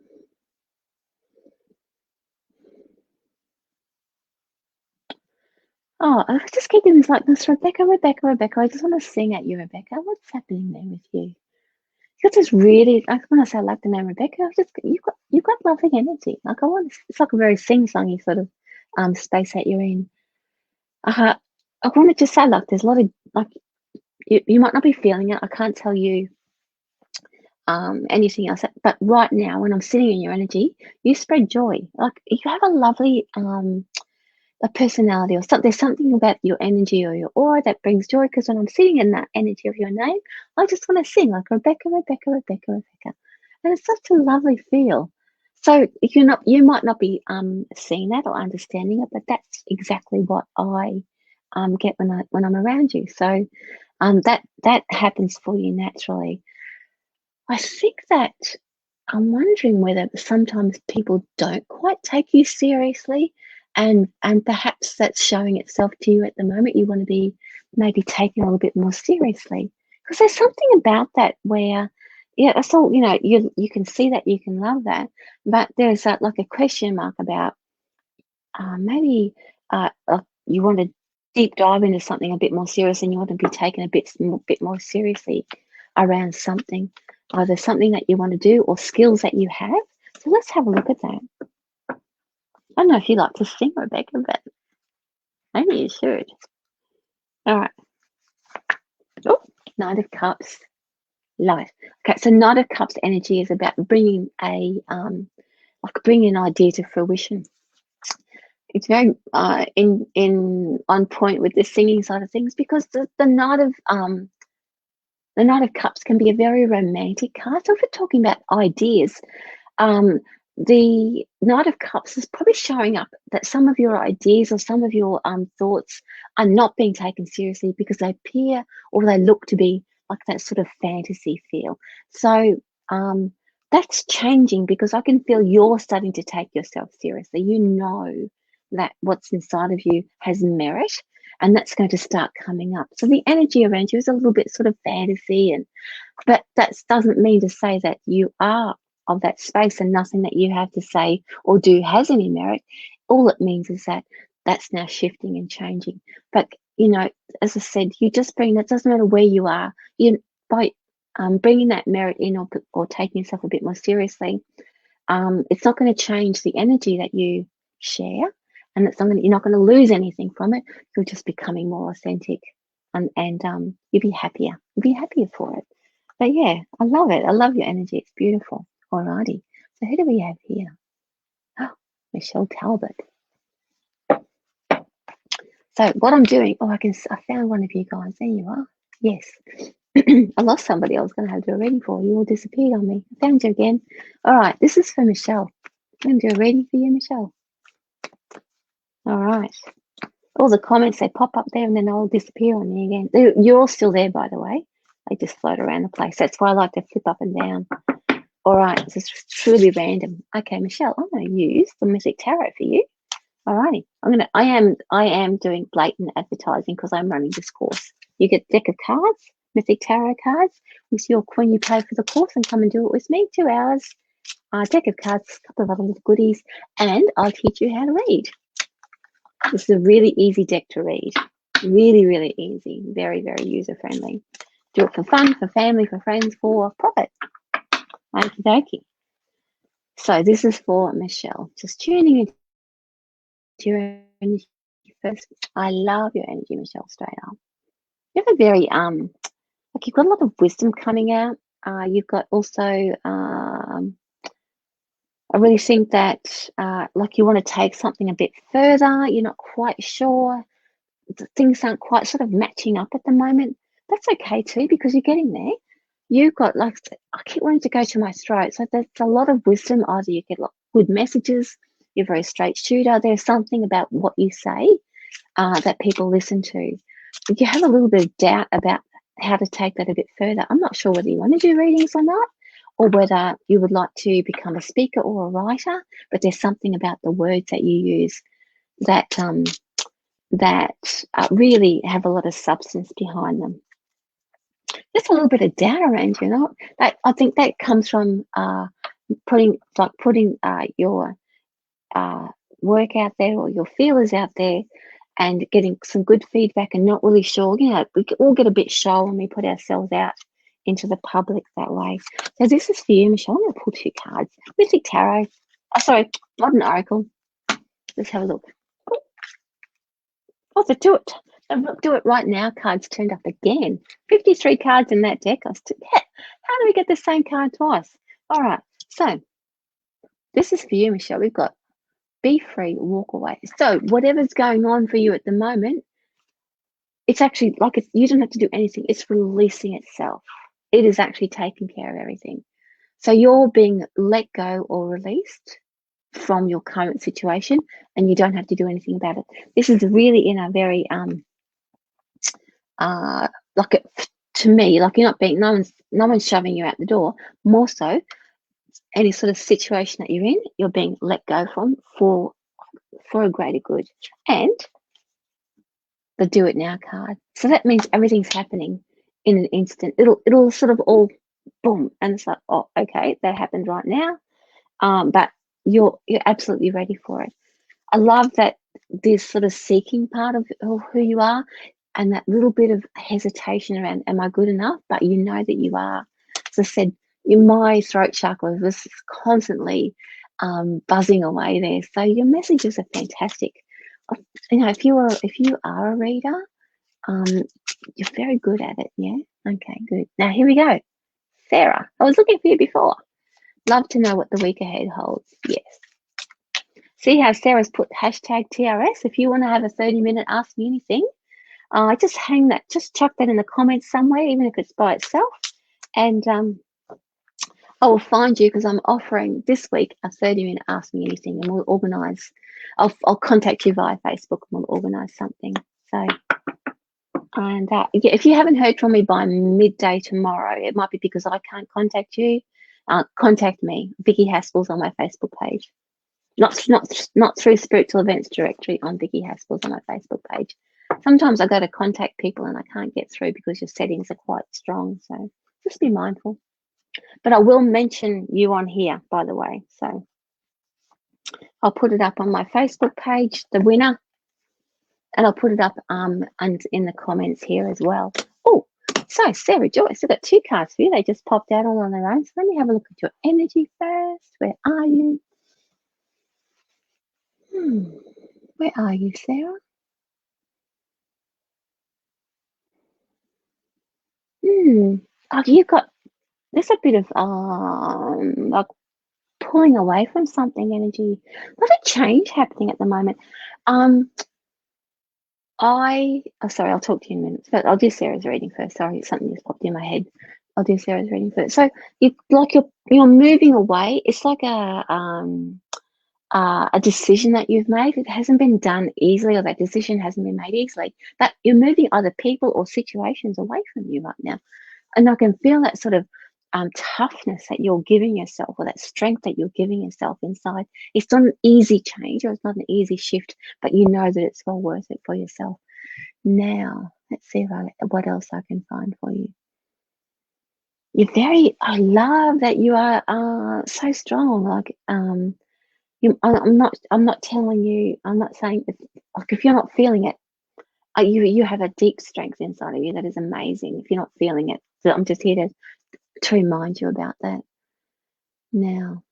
Oh, I just keep getting like this, Rebecca. I just want to sing at you, Rebecca. What's happening there with you? You're just really, like, when I say I like the name Rebecca, you've got lovely energy. Like, it's like a very sing-songy sort of space that you're in. I want to just say, like, there's a lot of, like, you might not be feeling it. I can't tell you anything else, but right now, when I'm sitting in your energy, you spread joy. Like, you have a lovely a personality, or something. There's something about your energy or your aura that brings joy, because when I'm sitting in that energy of your name, I just want to sing like Rebecca. And it's such a lovely feel. So you might not be seeing that or understanding it, but that's exactly what I get when I'm around you. So that happens for you naturally. I think that I'm wondering whether sometimes people don't quite take you seriously, and perhaps that's showing itself to you at the moment. You want to be maybe taken a little bit more seriously, because there's something about that where, yeah, that's all, you can see that, you can love that, but there's like a question mark about maybe you want to deep dive into something a bit more serious, and you want to be taken a bit more seriously around something, either something that you want to do or skills that you have. So let's have a look at that. I don't know if you like to sing, Rebecca, but maybe you should. All right. Oh, Knight of Cups. Light. Okay, so Knight of Cups energy is about bringing bringing an idea to fruition. It's very on point with the singing side of things, because the Knight of Cups can be a very romantic card. So if we're talking about ideas, the Knight of Cups is probably showing up that some of your ideas or some of your thoughts are not being taken seriously, because they appear or they look to be like that sort of fantasy feel. So that's changing, because I can feel you're starting to take yourself seriously. You know that what's inside of you has merit, and that's going to start coming up. So the energy around you is a little bit sort of fantasy, but that doesn't mean to say that you are of that space and nothing that you have to say or do has any merit. All it means is that that's now shifting and changing. But as I said, you just bring that. Doesn't matter where you are. By bringing that merit in, or taking yourself a bit more seriously, it's not going to change the energy that you share, and you're not going to lose anything from it. You're just becoming more authentic, and you'll be happier. You'll be happier for it. But yeah, I love it. I love your energy. It's beautiful. Alrighty. So who do we have here? Oh, Michelle Talbot. So what I'm doing, I found one of you guys. There you are. Yes. I lost somebody I was going to have to do a reading for. You all disappeared on me. I found you again. All right. This is for Michelle. I'm going to do a reading for you, Michelle. All right. All the comments, they pop up there and then they'll disappear on me again. You're all still there, by the way. They just float around the place. That's why I like to flip up and down. All right, this is truly random. Okay, Michelle, I'm going to use the Mythic Tarot for you. All righty. I am doing blatant advertising, because I'm running this course. You get a deck of cards, Mythic Tarot cards, with your when you pay for the course and come and do it with me. 2 hours, deck of cards, a couple of other little goodies, and I'll teach you how to read. This is a really easy deck to read. Really, really easy. Very, very user-friendly. Do it for fun, for family, for friends, for profit. Okie dokie. So this is for Michelle. Just tuning into your energy first. I love your energy, Michelle, straight up. You have a very like you've got a lot of wisdom coming out. You've got also I really think that like you want to take something a bit further. You're not quite sure. Things aren't quite sort of matching up at the moment. That's okay too, because you're getting there. you've got, like, I keep wanting to go to my throat. So there's a lot of wisdom. Either you get good messages, you're a very straight shooter. There's something about what you say that people listen to. If you have a little bit of doubt about how to take that a bit further, I'm not sure whether you want to do readings or not, or whether you would like to become a speaker or a writer, but there's something about the words that you use that really have a lot of substance behind them. Just a little bit of doubt around you, know. I think that comes from putting your work out there, or your feelers out there, and getting some good feedback, and not really sure. You know, we all get a bit shy when we put ourselves out into the public that way. So this is for you, Michelle. I'm going to pull 2 cards. Mythic Tarot. Oh, sorry, Modern Oracle. Let's have a look. Oh, do it right now. Cards turned up again. 53 cards in that deck. How do we get the same card twice? All right. So this is for you, Michelle. We've got be free, walk away. So whatever's going on for you at the moment, it's actually like you don't have to do anything. It's releasing itself. It is actually taking care of everything. So you're being let go or released from your current situation, and you don't have to do anything about it. This is really in a very to me, like, you're not being, no one's shoving you out the door. More so, any sort of situation that you're in, you're being let go from for a greater good. And the do it now card. So that means everything's happening in an instant. It'll sort of all boom, and it's like, oh, okay, that happened right now. But you're absolutely ready for it. I love that this sort of seeking part of who you are, and that little bit of hesitation around, am I good enough? But you know that you are. As I said, my throat chakra was constantly buzzing away there. So your messages are fantastic. You know, if you are a reader, you're very good at it. Yeah. Okay, good. Now here we go. Sarah, I was looking for you before. Love to know what the week ahead holds. Yes. See how Sarah's put hashtag TRS? If you want to have a 30-minute Ask Me Anything, just chuck that in the comments somewhere, even if it's by itself. And I will find you, because I'm offering this week a 30-minute Ask Me Anything, and we'll organise. I'll contact you via Facebook, and we'll organise something. So, and yeah, if you haven't heard from me by midday tomorrow, it might be because I can't contact you. Contact me, Vicki Haspels, on my Facebook page. Not through Spiritual Events Directory, on Vicki Haspels on my Facebook page. Sometimes I go to contact people and I can't get through because your settings are quite strong. So just be mindful. But I will mention you on here, by the way. So I'll put it up on my Facebook page, the winner, and I'll put it up and in the comments here as well. Oh, so Sarah Joyce, I've got 2 cards for you. They just popped out all on their own. So let me have a look at your energy first. Where are you? Where are you, Sarah? Oh, you've got, there's a bit of like pulling away from something energy. A lot of change happening at the moment. Sorry, I'll talk to you in a minute. But I'll do Sarah's reading first. Sorry, something just popped in my head. I'll do Sarah's reading first. So you're moving away. It's like a decision that you've made. It hasn't been done easily, or that decision hasn't been made easily. But you're moving either people or situations away from you right now. And I can feel that sort of toughness that you're giving yourself, or that strength that you're giving yourself inside. It's not an easy change, or it's not an easy shift, but you know that it's well worth it for yourself. Now, let's see what else I can find for you. I love that you are so strong. Like, I'm not telling you, I'm not saying, like, if you're not feeling it, you have a deep strength inside of you that is amazing. If you're not feeling it, so I'm just here to remind you about that. Now,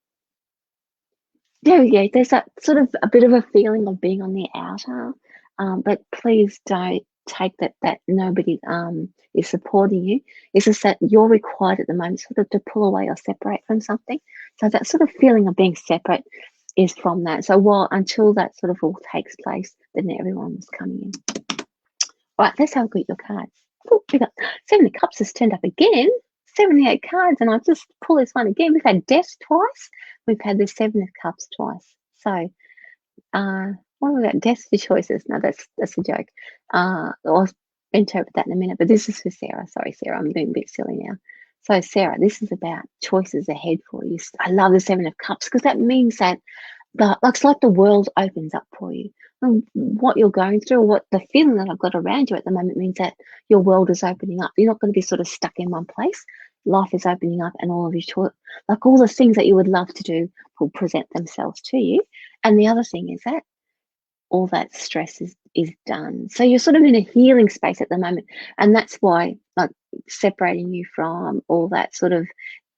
there we go. There's that sort of a bit of a feeling of being on the outer, but please don't take that nobody is supporting you. It's just that you're required at the moment sort of to pull away or separate from something. So that sort of feeling of being separate is from that. So until that sort of all takes place, then everyone was coming in. Right, let's have a look at your cards. Oh, we got 7 of Cups has turned up again. 78 cards, and I'll just pull this one again. We've had death twice. We've had the Seven of Cups twice. So, what about death for choices? No, that's a joke. I'll interpret that in a minute, but this is for Sarah. Sorry, Sarah, I'm being a bit silly now. So, Sarah, this is about choices ahead for you. I love the Seven of Cups because that means that it's like the world opens up for you. And what you're going through, what the feeling that I've got around you at the moment means that your world is opening up. You're not going to be sort of stuck in one place. Life is opening up, and all of your like all the things that you would love to do will present themselves to you. And the other thing is that all that stress is done. So you're sort of in a healing space at the moment, and that's why, like, separating you from all that sort of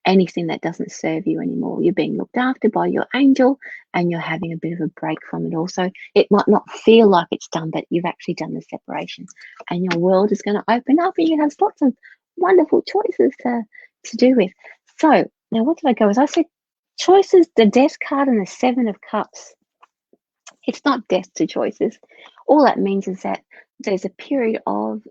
anything that doesn't serve you anymore. You're being looked after by your angel, and you're having a bit of a break from it also. It might not feel like it's done, but you've actually done the separation, and your world is going to open up, and you have lots of wonderful choices to do with. So now what did I go with? I said choices, the Death card and the Seven of Cups. It's not death to choices. All that means is that there's a period of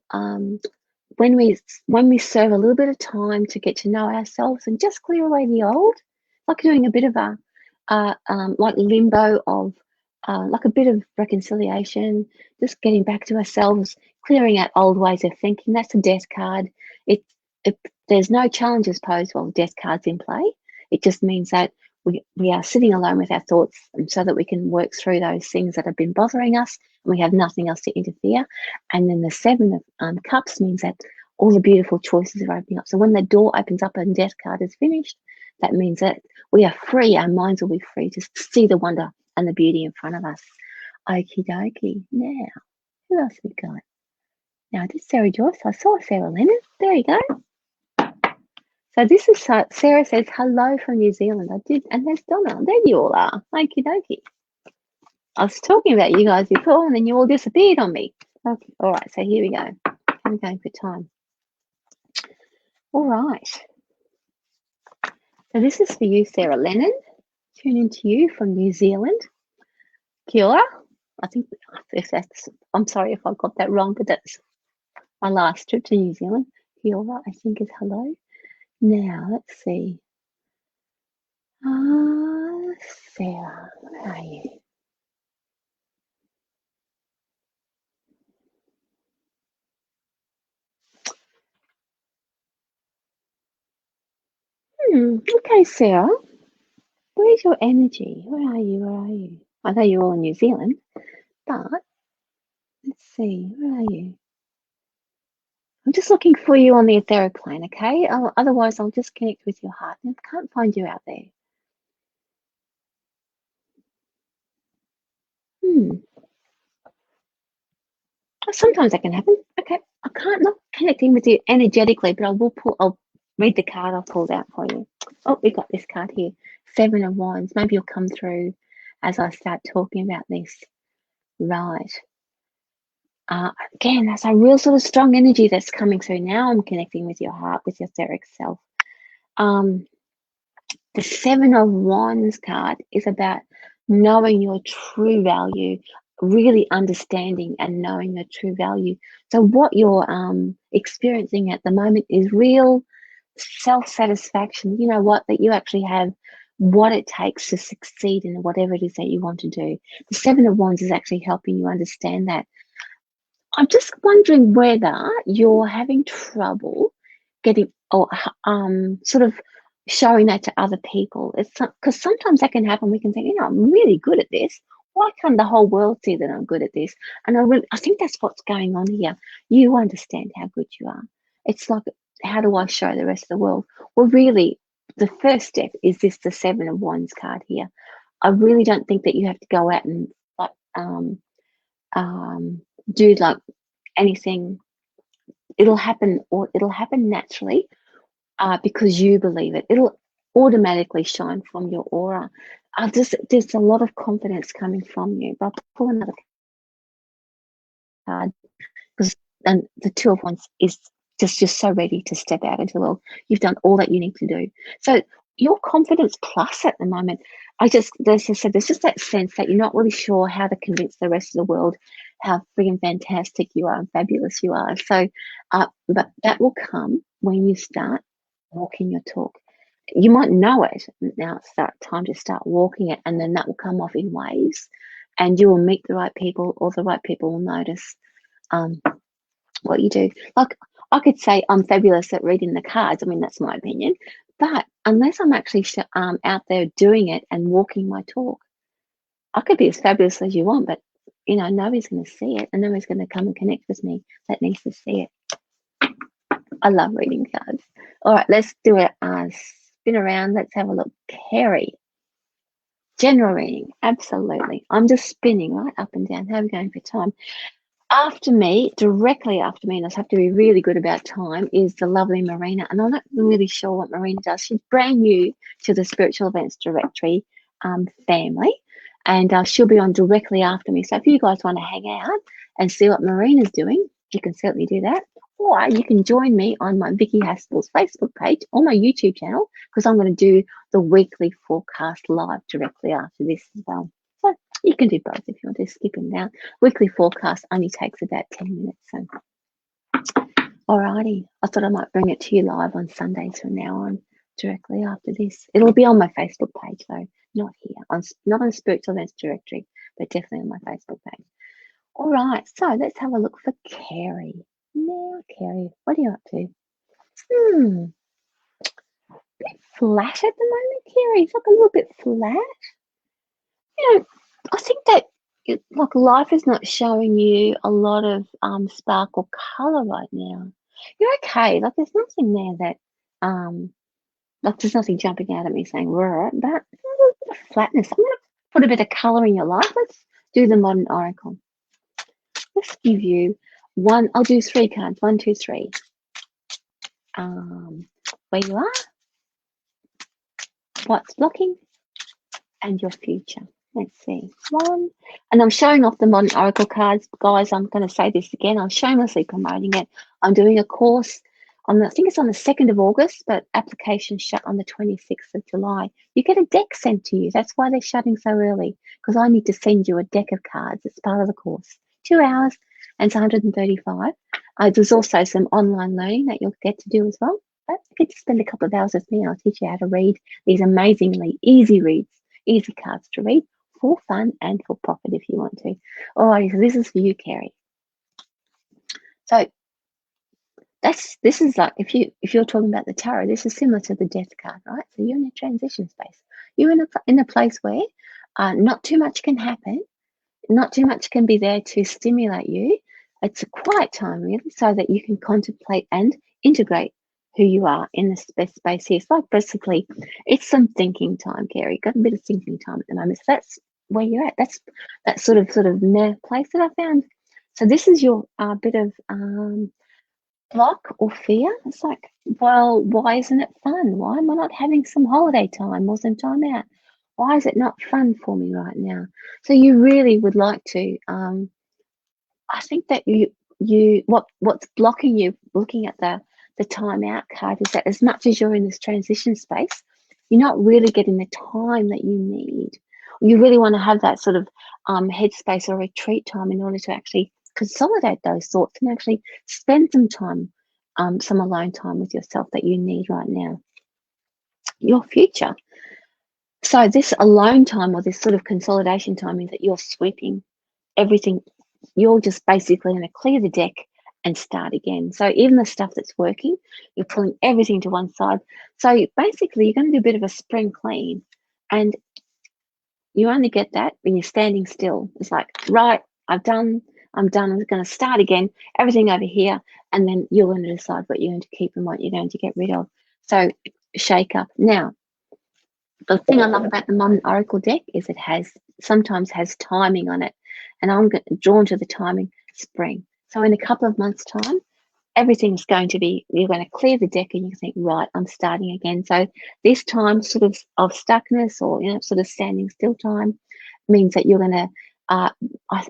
when we serve a little bit of time to get to know ourselves and just clear away the old, like doing a bit of a like limbo of like a bit of reconciliation, just getting back to ourselves, clearing out old ways of thinking. That's a death card. It there's no challenges posed while the death card's in play. It just means that we are sitting alone with our thoughts, and so that we can work through those things that have been bothering us, and we have nothing else to interfere. And then the Seven of Cups means that all the beautiful choices are opening up. So when the door opens up and death card is finished, that means that we are free. Our minds will be free to see the wonder and the beauty in front of us. Okie dokie. Now, who else we got? Now, this is Sarah Joyce. I saw Sarah Lennon. There you go. So this is Sarah says, hello from New Zealand. I did, and there's Donna. There you all are. Okie dokie. I was talking about you guys before, and then you all disappeared on me. Okay, all right, so here we go. I'm going for time. All right. So this is for you, Sarah Lennon. Tune into you from New Zealand. Kia ora. I think if that's, I'm sorry if I got that wrong, but that's my last trip to New Zealand. Kia ora, I think, is hello. Now, let's see. Sarah, where are you? Okay, Sarah. Where's your energy? Where are you? Where are you? I know you're all in New Zealand, but let's see. Where are you? I'm just looking for you on the etheric plane, okay? Otherwise, I'll just connect with your heart. I can't find you out there. Sometimes that can happen. Okay, I can't not connecting with you energetically, but I'll read the card I pulled out for you. Oh, we got this card here, Seven of Wands. Maybe you'll come through as I start talking about this. Right. Again, that's a real sort of strong energy that's coming through. Now I'm connecting with your heart, with your etheric self. The Seven of Wands card is about knowing your true value, really understanding and knowing your true value. So what you're experiencing at the moment is real self-satisfaction. You know what? That you actually have what it takes to succeed in whatever it is that you want to do. The Seven of Wands is actually helping you understand that. I'm just wondering whether you're having trouble getting or sort of showing that to other people. It's because sometimes that can happen. We can think, I'm really good at this. Why can't the whole world see that I'm good at this? And I think that's what's going on here. You understand how good you are. It's like, how do I show the rest of the world? Well, really, the first step is the Seven of Wands card here. I really don't think that you have to go out and like do like anything. It'll happen, or it'll happen naturally because you believe it. It'll automatically shine from your aura. There's a lot of confidence coming from you. But I'll pull another card because the Two of Wands is just so ready to step out into the world. You've done all that you need to do. So your confidence plus at the moment, there's just that sense that you're not really sure how to convince the rest of the world how friggin' fantastic you are and fabulous you are. So, but that will come when you start walking your talk. You might know it. Now it's time to start walking it, and then that will come off in waves, and you will meet the right people, or the right people will notice what you do. Like, I could say I'm fabulous at reading the cards. I mean, that's my opinion. But unless I'm actually out there doing it and walking my talk, I could be as fabulous as you want, but nobody's going to see it, and nobody's going to come and connect with me that needs to see it. I love reading cards. All right, let's do it. Spin around. Let's have a look. Carrie. General reading. Absolutely. I'm just spinning right up and down. How are we going for time? After me, directly after me, and I have to be really good about time, is the lovely Marina. And I'm not really sure what Marina does. She's brand new to the Spiritual Events Directory family, and she'll be on directly after me. So if you guys want to hang out and see what Marina's doing, you can certainly do that. Or you can join me on my Vicki Haspels Facebook page or my YouTube channel, because I'm going to do the weekly forecast live directly after this as well. So you can do both if you want to skip them down. Weekly forecast only takes about 10 minutes. So, alrighty. I thought I might bring it to you live on Sundays from now on, directly after this. It'll be on my Facebook page though, not here, not on Spiritual Events Directory, but definitely on my Facebook page. All right, so let's have a look for Carrie. Now, Carrie, what are you up to? A bit flat at the moment, Carrie. It's like a little bit flat. I think that like life is not showing you a lot of spark or color right now. You're okay. Like there's nothing there that like there's nothing jumping out at me saying "Rrr," but a little bit of flatness. I'm gonna put a bit of color in your life. Let's do the modern oracle. Let's give you one. I'll do 3 cards. 1, 2, 3. Where you are, what's blocking, and your future. Let's see. 1. And I'm showing off the modern oracle cards, guys. I'm going to say this again. I'm shamelessly promoting it. I'm doing a course on I think it's on the 2nd of August, but applications shut on the 26th of July. You get a deck sent to you. That's why they're shutting so early, because I need to send you a deck of cards. It's part of the course. 2 hours and it's 135. There's also some online learning that you'll get to do as well. But you get to spend a couple of hours with me and I'll teach you how to read these amazingly easy reads, easy cards to read, for fun and for profit if you want to. Alrighty, so this is for you, Carrie. So this is like if you're talking about the tarot, this is similar to the death card, right? So you're in a transition space. You're in a place where not too much can happen, not too much can be there to stimulate you. It's a quiet time really, so that you can contemplate and integrate who you are in this space here. It's like basically it's some thinking time, Carrie. Got a bit of thinking time at the moment. So that's where you're at. That's that sort of place that I found. So this is your bit of block or fear. It's like, well, why isn't it fun? Why am I not having some holiday time or some time out? Why is it not fun for me right now? So you really would like to. I think that what's blocking you looking at the time out card is that as much as you're in this transition space, you're not really getting the time that you need. You really want to have that sort of headspace or retreat time in order to actually consolidate those thoughts and actually spend some time, some alone time with yourself that you need right now. Your future. So this alone time or this sort of consolidation time means that you're sweeping everything. You're just basically going to clear the deck and start again. So even the stuff that's working, you're pulling everything to one side. So basically you're going to do a bit of a spring clean, and you only get that when you're standing still. It's like, right, I'm done, I'm going to start again, everything over here, and then you're going to decide what you're going to keep and what you're going to get rid of. So shake up. Now, the thing I love about the modern oracle deck is it sometimes has timing on it, and I'm drawn to the timing spring. So in a couple of months' time, everything's going to be, you're going to clear the deck and you think, right, I'm starting again. So this time sort of stuckness or sort of standing still time means that you're going to I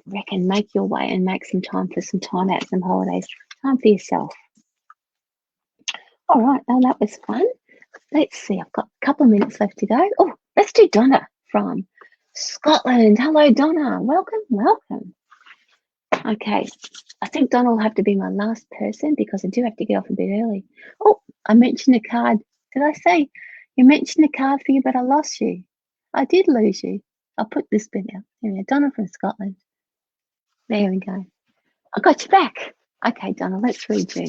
reckon make your way and make some time for some time out, some holidays, time for yourself. All right, now that was fun. Let's see, I've got a couple of minutes left to go. Oh, let's do Donna from Scotland. Hello, Donna. Welcome, welcome. Okay, I think Donna will have to be my last person because I do have to get off a bit early. Oh, I mentioned a card Did I say you mentioned a card for you, but I lost you? I did lose you. I'll put this bit out. There we go. Donna from Scotland. There we go. I got you back. Okay, Donna, let's read you.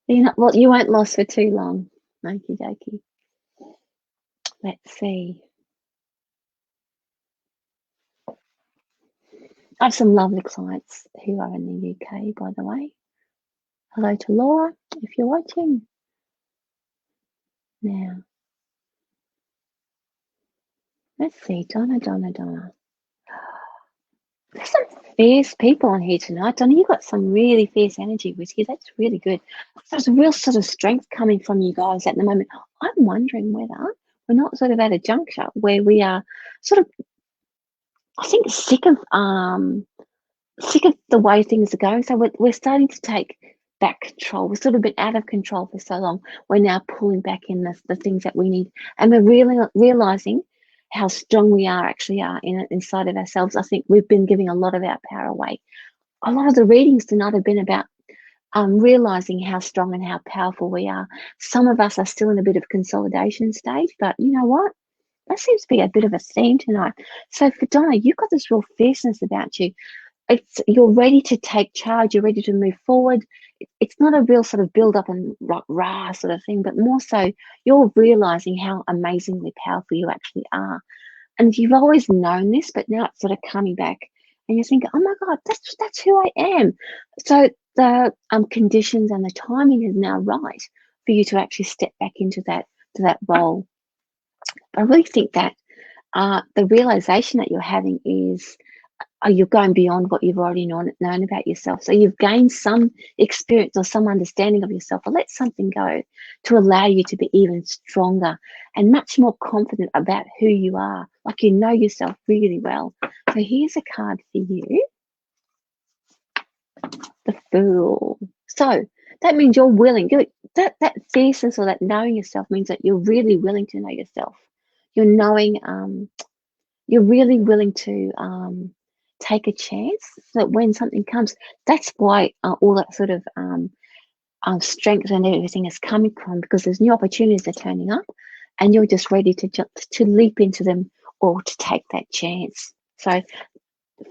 You're not, well, you weren't lost for too long. Okie dokie. Let's see. I have some lovely clients who are in the UK, by the way. Hello to Laura, if you're watching. Now, let's see. Donna. There's some fierce people on here tonight. Donna, you've got some really fierce energy with you. That's really good. There's a real sort of strength coming from you guys at the moment. I'm wondering whether we're not sort of at a juncture where we are sort of, I think, sick of the way things are going. So we're starting to take back control. We've sort of been out of control for so long. We're now pulling back in the things that we need. And we're really realizing how strong we actually are inside of ourselves. I think we've been giving a lot of our power away. A lot of the readings tonight have been about realizing how strong and how powerful we are. Some of us are still in a bit of consolidation stage, but you know what? That seems to be a bit of a theme tonight. So for Donna, you've got this real fierceness about you. You're ready to take charge. You're ready to move forward. It's not a real sort of build up and rah sort of thing, but more so you're realizing how amazingly powerful you actually are. And you've always known this, but now it's sort of coming back, and you think, oh my God, that's who I am. So the conditions and the timing is now right for you to actually step back into that role. I really think that the realization that you're having is you're going beyond what you've already known about yourself. So you've gained some experience or some understanding of yourself, or let something go to allow you to be even stronger and much more confident about who you are. Like you know yourself really well. So here's a card for you. The Fool. So that means you're willing. That fierceness or that knowing yourself means that you're really willing to know yourself. You're knowing, you're really willing to take a chance so that when something comes, that's why all that sort of strength and everything is coming from, because there's new opportunities that are turning up and you're just ready to leap into them or to take that chance. So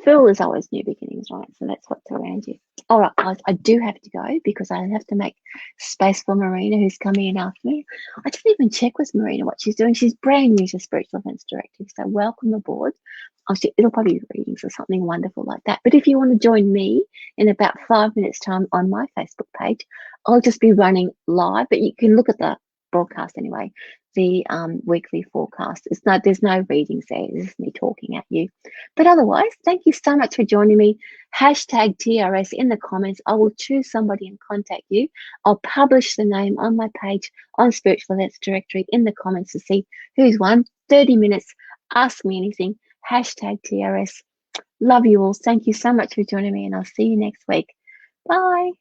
Fool is always new beginnings, right? So that's what's around you. All right, guys, I do have to go because I have to make space for Marina, who's coming in after me. I didn't even check with Marina what she's doing. She's brand new to Spiritual Events Directive, so welcome aboard. It'll probably be readings or something wonderful like that. But if you want to join me in about 5 minutes' time on my Facebook page, I'll just be running live, but you can look at the broadcast anyway, the weekly forecast. There's no readings there. It's just me talking at you. But otherwise, thank you so much for joining me. Hashtag TRS in the comments. I will choose somebody and contact you. I'll publish the name on my page on Spiritual Events Directory in the comments to see who's won. 30 minutes. Ask me anything. Hashtag TRS. Love you all. Thank you so much for joining me, and I'll see you next week. Bye.